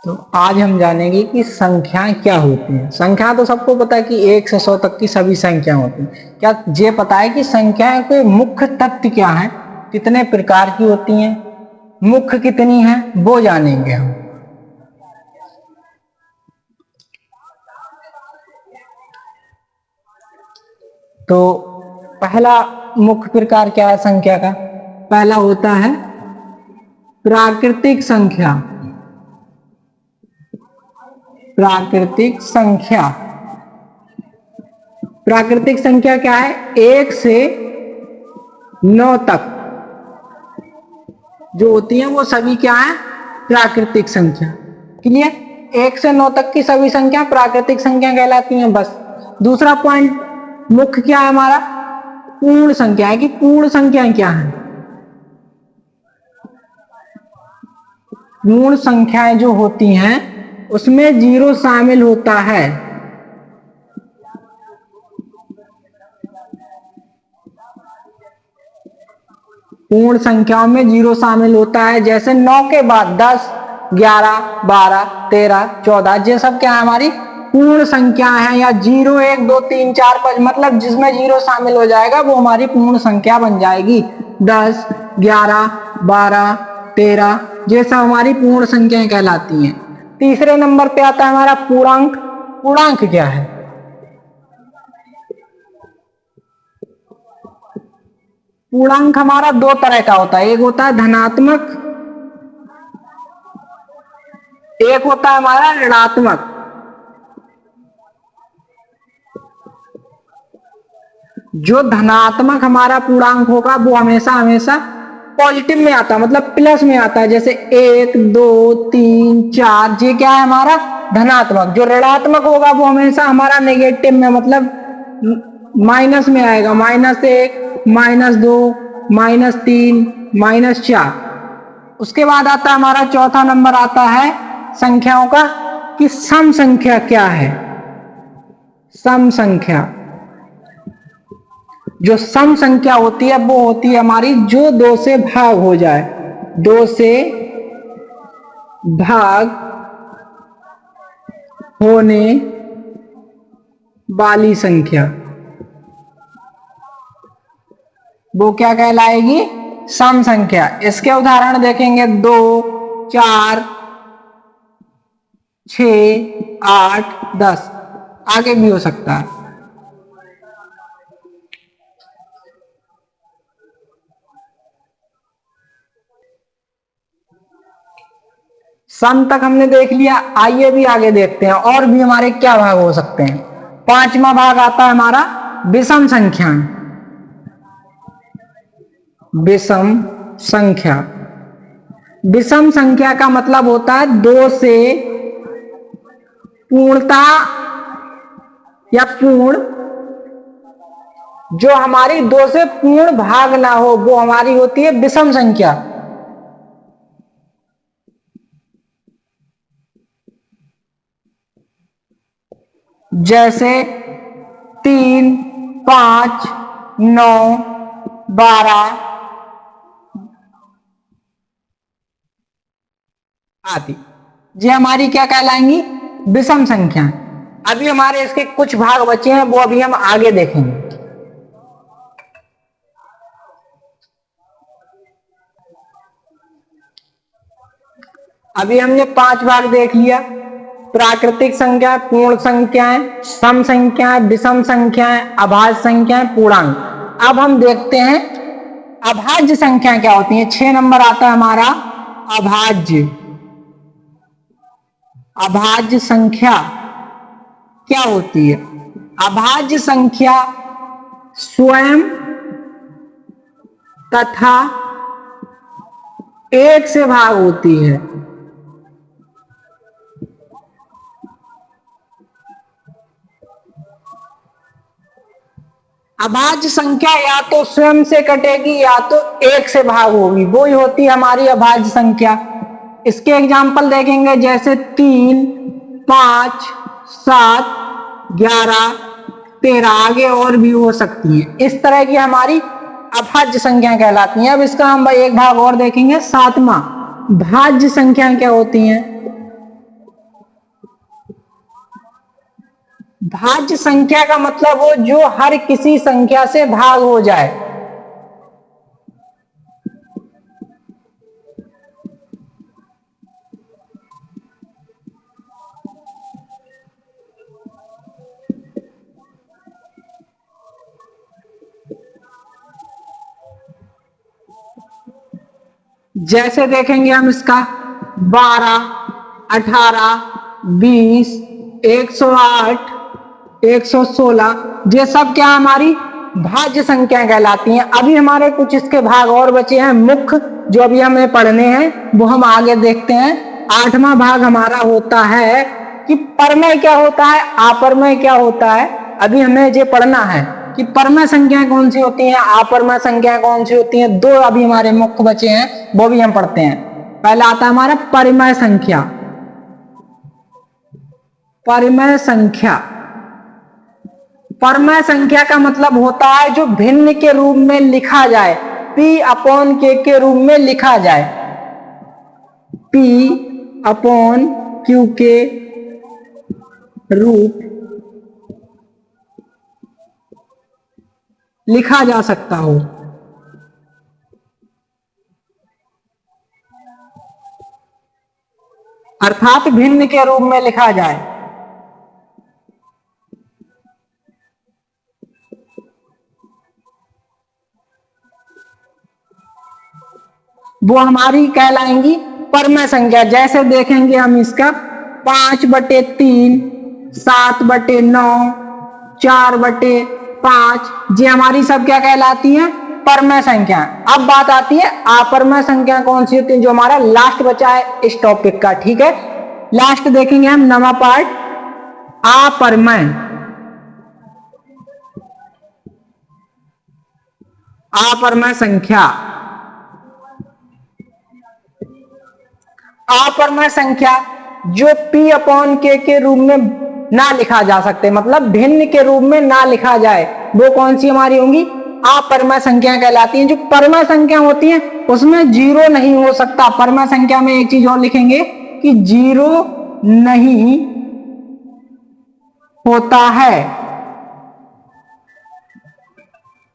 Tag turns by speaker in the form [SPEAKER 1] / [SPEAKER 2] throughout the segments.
[SPEAKER 1] तो आज हम जानेंगे कि संख्याएं क्या होती हैं। संख्या तो सबको पता है कि 1 से 100 तक की सभी संख्या होती हैं। क्या ये पता है कि संख्याएं के मुख्य तत्व क्या हैं, कितने प्रकार की होती हैं, मुख्य कितनी हैं, वो जानेंगे हम। तो पहला मुख्य प्रकार क्या है संख्या का? पहला होता है प्राकृतिक संख्या। प्राकृतिक संख्या, प्राकृतिक संख्या क्या है? 1 से 9 तक जो होती है वो सभी क्या है? प्राकृतिक संख्या। क्लियर? 1 से 9 तक की सभी संख्या प्राकृतिक संख्या कहलाती हैं। बस दूसरा पॉइंट मुख्य क्या है हमारा? पूर्ण संख्या है कि पूर्ण संख्याएं क्या है? पूर्ण संख्याएं जो होती हैं उसमें 0 शामिल होता है। पूर्ण संख्याओं में 0 शामिल होता है। जैसे 9 के बाद 10, 11, 12, 13, 14 ये सब क्या है? हमारी पूर्ण संख्या है। या 0, 1, 2, 3, 4, 5 मतलब जिसमें 0 शामिल हो जाएगा वो हमारी पूर्ण संख्या बन जाएगी। 10, 11, 12, 13 ये सब हमारी पूर्ण संख्याएं कहलाती हैं। तीसरे नंबर पे आता है हमारा पूर्णांक। पूर्णांक क्या है? पूर्णांक हमारा 2 तरह का होता है। एक होता है धनात्मक, एक होता है हमारा ऋणात्मक। जो धनात्मक हमारा पूर्णांक होगा वो हमेशा हमेशा पॉजिटिव में आता है, मतलब प्लस में आता है। जैसे 1, 2, 3, 4 ये क्या है? हमारा धनात्मक। जो ऋणात्मक होगा वो हमेशा हमारा नेगेटिव में, मतलब माइनस में आएगा। -1, -2, -3, -4। उसके बाद आता है हमारा चौथा नंबर आता है संख्याओं का कि सम संख्या क्या है? सम संख्या। जो सम संख्या होती है वो होती है हमारी जो 2 से भाग हो जाए। 2 से भाग होने वाली संख्या वो क्या कहलाएगी? सम संख्या। इसके उदाहरण देखेंगे 2, 4, 6, 8, 10 आगे भी हो सकता है। सम तक हमने देख लिया। आइए भी आगे देखते हैं और भी हमारे क्या भाग हो सकते हैं। 5वां भाग आता है हमारा विषम संख्या। विषम संख्या। विषम संख्या का मतलब होता है 2 से पूर्णता या पूर्ण, जो हमारी 2 से पूर्ण भाग ना हो वो हमारी होती है विषम संख्या। जैसे 3, 5, 9, 12 आदि ये हमारी क्या कहलाएंगी? विषम संख्या। अभी हमारे इसके कुछ भाग बचे हैं वो अभी हम आगे देखेंगे। अभी हमने 5 भाग देख लिया। प्राकृतिक संख्या, पूर्ण संख्याएं, सम संख्याएं, विषम संख्याएं, अभाज्य संख्याएं, पूर्णांक। अब हम देखते हैं अभाज्य संख्या क्या होती है। 6 नंबर आता है हमारा अभाज्य। अभाज्य संख्या क्या होती है? अभाज्य संख्या स्वयं तथा 1 से भाग होती है। अभाज्य संख्या या तो स्वयं से कटेगी या तो 1 से भाग होगी, वो ही होती है हमारी अभाज्य संख्या। इसके एग्जाम्पल देखेंगे जैसे 3, 5, 7, 11, 13 आगे और भी हो सकती है। इस तरह की हमारी अभाज्य संख्या कहलाती हैं। अब इसका हम एक भाग और देखेंगे 7वां। भाज्य संख्या क्या होती हैं? भाज्य संख्या का मतलब हो जो हर किसी संख्या से भाग हो जाए। जैसे देखेंगे हम इसका 12, 18, 20, 108, 116, ये सब क्या हमारी भाज्य संख्या कहलाती हैं। अभी हमारे कुछ इसके भाग और बचे हैं मुख्य, जो अभी हमें पढ़ने हैं, वो हम आगे देखते हैं। 8वां भाग हमारा होता है कि परमेय क्या होता है, अपरमेय क्या होता है। अभी हमें ये पढ़ना है कि परमेय संख्या कौन सी होती है, अपरमेय संख्या कौन सी होती है। दो अभी हमारे मुख्य बचे हैं, वो भी हम पढ़ते हैं। पहला आता है हमारा परिमेय संख्या। परिमेय संख्या, परमेय संख्या का मतलब होता है जो भिन्न के रूप में लिखा जाए, P/K के रूप में लिखा जाए। P/Q के रूप लिखा जा सकता हो। अर्थात भिन्न के रूप में लिखा जाए। वो हमारी कहलाएंगी परमेय संख्या। जैसे देखेंगे हम इसका 5/3, 7/9, 4/5, ये हमारी सब क्या कहलाती हैं, परमेय संख्या। अब बात आती है अपरमेय संख्या कौन सी होती है, जो हमारा लास्ट बचा है इस टॉपिक का। ठीक है, लास्ट देखेंगे हम 9वां पार्ट, अपरमेय। अपरमेय संख्या, अपरमेय संख्या जो P/K के रूप में ना लिखा जा सकते, मतलब भिन्न के रूप में ना लिखा जाए, वो कौन सी हमारी होंगी, अपरमेय संख्या कहलाती हैं। जो परमेय संख्या होती है उसमें जीरो नहीं हो सकता। परमेय संख्या में एक चीज और लिखेंगे कि जीरो नहीं होता है।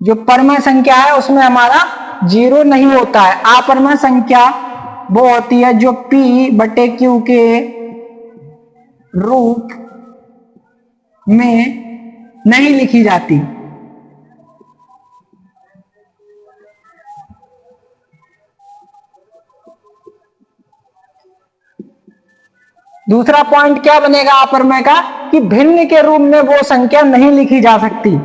[SPEAKER 1] जो परमेय संख्या है उसमें हमारा जीरो नहीं होता है। अपरमेय संख्या वो होती है जो P/Q के रूप में नहीं लिखी जाती। दूसरा पॉइंट क्या बनेगा अपरमेय का, कि भिन्न के रूप में वो संख्या नहीं लिखी जा सकती।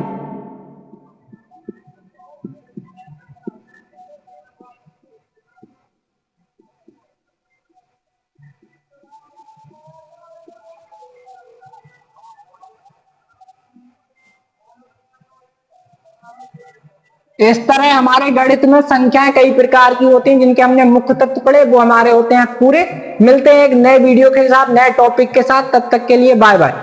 [SPEAKER 1] इस तरह हमारे गणित में संख्याएं कई प्रकार की होती हैं, जिनके हमने मुख्य तत्व पढ़े वो हमारे होते हैं पूरे। मिलते हैं एक नए वीडियो के साथ, नए टॉपिक के साथ, तब तक के लिए बाय बाय।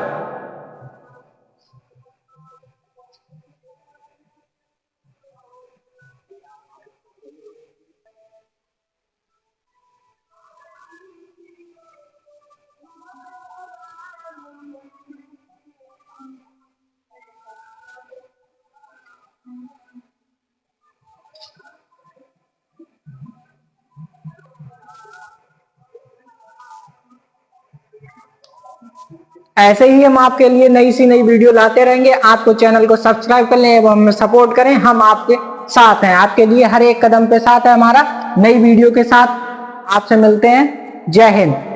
[SPEAKER 1] ऐसे ही हम आपके लिए नई सी नई वीडियो लाते रहेंगे। आपको चैनल को सब्सक्राइब कर लें एवं हमें सपोर्ट करें। हम आपके साथ हैं, आपके लिए हर एक कदम पे साथ है हमारा। नई वीडियो के साथ आपसे मिलते हैं। जय हिंद।